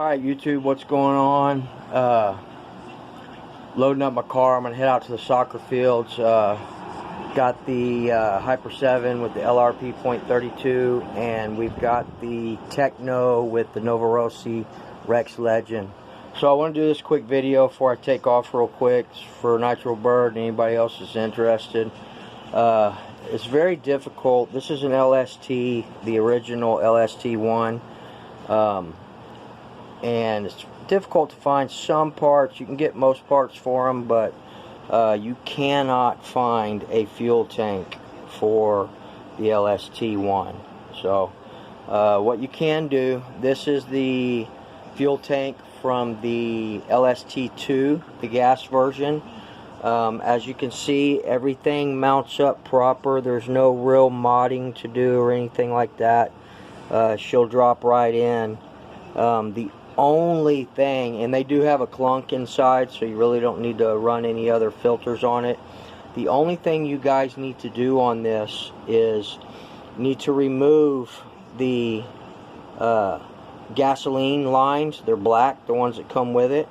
Alright YouTube, what's going on? Loading up my car. I'm going to head out to the soccer fields. Got the Hyper 7 with the LRP .32, and we've got the Techno with the Novorossi Rex Legend. So I want to do this quick video before I take off real quick for Nitro Bryd and anybody else that's interested. It's very difficult. This is an L.S.T, the original L.S.T. one. And it's difficult to find some parts. You can get most parts for them, but you cannot find a fuel tank for the L.S.T. one. So what you can do, this is the fuel tank from the L.S.T. 2, the gas version. As you can see, everything mounts up proper. There's no real modding to do or anything like that. She'll drop right in. The only thing, and they do have a clunk inside, so you really don't need to run any other filters on it. The only thing you guys need to do on this is need to remove the gasoline lines. They're black, the ones that come with it,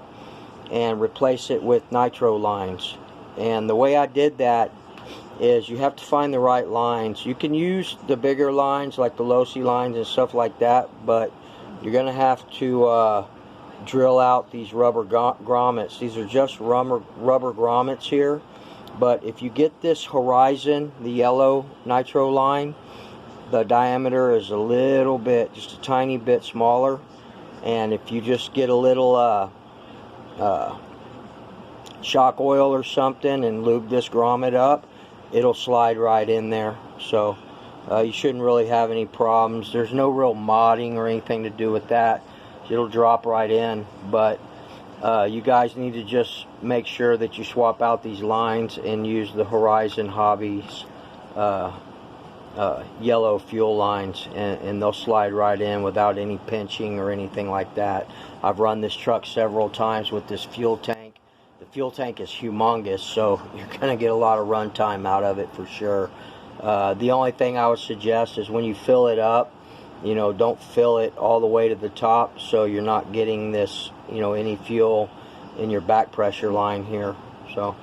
and replace it with nitro lines. And the way I did that is you have to find the right lines. You can use the bigger lines like the L.S.T. lines and stuff like that, but you're going to have to drill out these rubber grommets. These are just rubber grommets here. But if you get this Horizon, the yellow nitro line, the diameter is a little bit, just a tiny bit smaller. And if you just get a little shock oil or something and lube this grommet up, it'll slide right in there. So you shouldn't really have any problems. There's no real modding or anything to do with that. It'll drop right in. But you guys need to just make sure that you swap out these lines and use the Horizon Hobbies yellow fuel lines, and they'll slide right in without any pinching or anything like that. I've run this truck several times with this fuel tank. The fuel tank is humongous, so you're going to get a lot of run time out of it for sure. The only thing I would suggest is when you fill it up, you know, don't fill it all the way to the top, so you're not getting this, you know, any fuel in your back pressure line here. So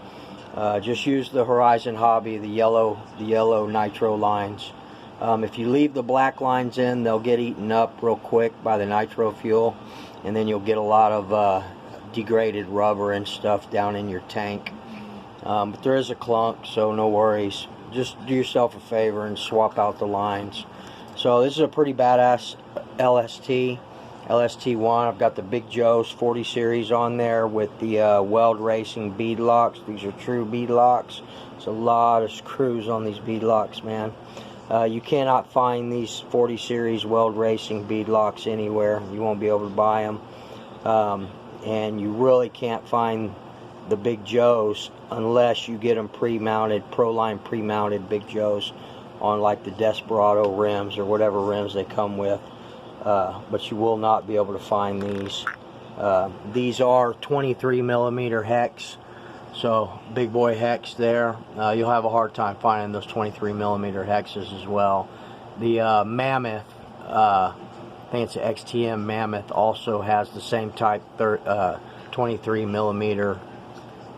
just use the Horizon Hobby, the yellow nitro lines. If you leave the black lines in, they'll get eaten up real quick by the nitro fuel, and then you'll get a lot of degraded rubber and stuff down in your tank. But there is a clunk, so no worries. Just do yourself a favor and swap out the lines. So this is a pretty badass L.S.T. L.S.T.1. I've got the Big Joe's 40 series on there with the Weld Racing bead locks. These are true bead locks. There's a lot of screws on these bead locks, man. You cannot find these 40 series Weld Racing bead locks anywhere. You won't be able to buy them. And you really can't find the Big Joe's unless you get them pre-mounted, Proline pre-mounted Big Joe's on like the Desperado rims or whatever rims they come with. But you will not be able to find these. These are 23 millimeter hex, so big boy hex there. You'll have a hard time finding those 23 millimeter hexes as well. The Mammoth, I think it's an XTM Mammoth, also has the same type 23 millimeter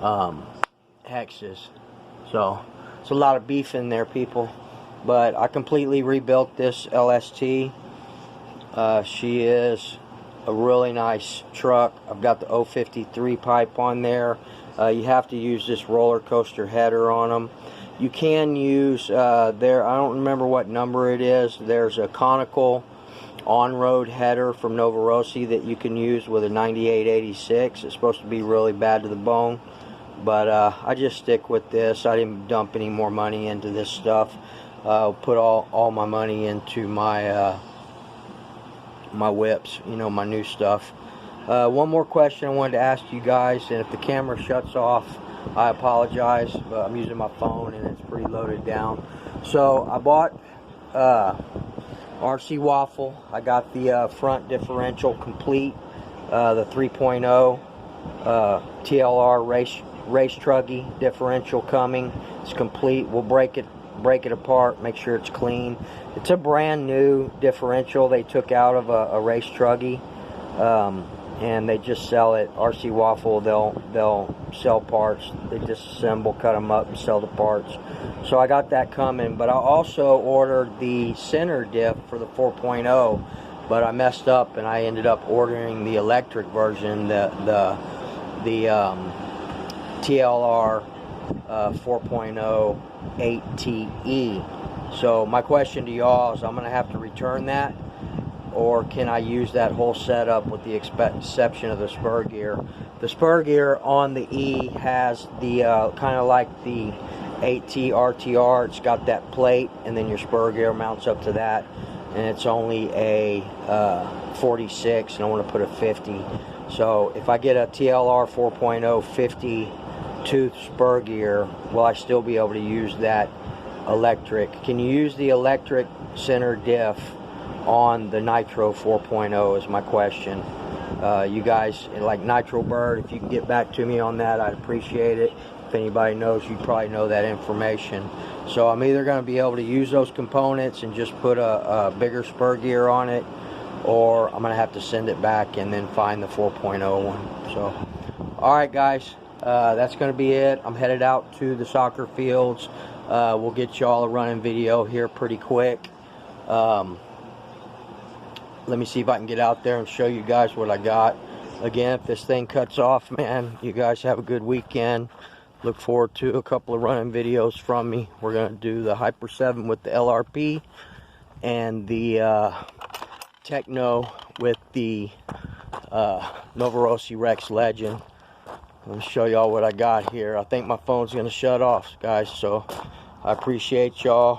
hexes. So it's a lot of beef in there, people. But I completely rebuilt this L.S.T. She is a really nice truck. I've got the 053 pipe on there. You have to use this roller coaster header on them. You can use I don't remember what number it is. There's a conical on-road header from Novorossi that you can use with a 9886. It's supposed to be really bad to the bone, but I just stick with this. I didn't dump any more money into this stuff. I'll put all my money into my my whips, you know, my new stuff. One more question I wanted to ask you guys, and if the camera shuts off, I apologize, but I'm using my phone and it's pretty loaded down. So I bought RC Waffle. I got the front differential complete, the 3.0 TLR race truggy differential coming. It's complete. We'll break it apart, make sure it's clean. It's a brand new differential they took out of a race truggy. and they just sell it. RC Waffle, they'll sell parts. They disassemble, cut them up, and sell the parts. So I got that coming, but I also ordered the center diff for the 4.0, but I messed up and I ended up ordering the electric version, the TLR 4.0 8TE. So my question to y'all is, I'm gonna have to return that, or can I use that whole setup with the exception of the spur gear? The spur gear on the E has the kind of like the 8T RTR. It's got that plate, and then your spur gear mounts up to that, and it's only a 46, and I want to put a 50. So if I get a TLR 4.0 50 tooth spur gear, will I still be able to use that electric? Can you use the electric center diff on the Nitro 4.0 is my question. You guys, like Nitro Bryd, if you can get back to me on that, I'd appreciate it. If anybody knows, you probably know that information. So I'm either going to be able to use those components and just put a bigger spur gear on it, or I'm going to have to send it back and then find the 4.0 one. So, alright guys, that's going to be it. I'm headed out to the soccer fields. We'll get y'all a running video here pretty quick. Let me see if I can get out there and show you guys what I got. Again, if this thing cuts off, man, you guys have a good weekend. Look forward to a couple of running videos from me. We're going to do the Hyper 7 with the LRP and the Techno with the Novorossi Rex Legend. Let me show y'all what I got here. I think my phone's going to shut off, guys, so I appreciate y'all.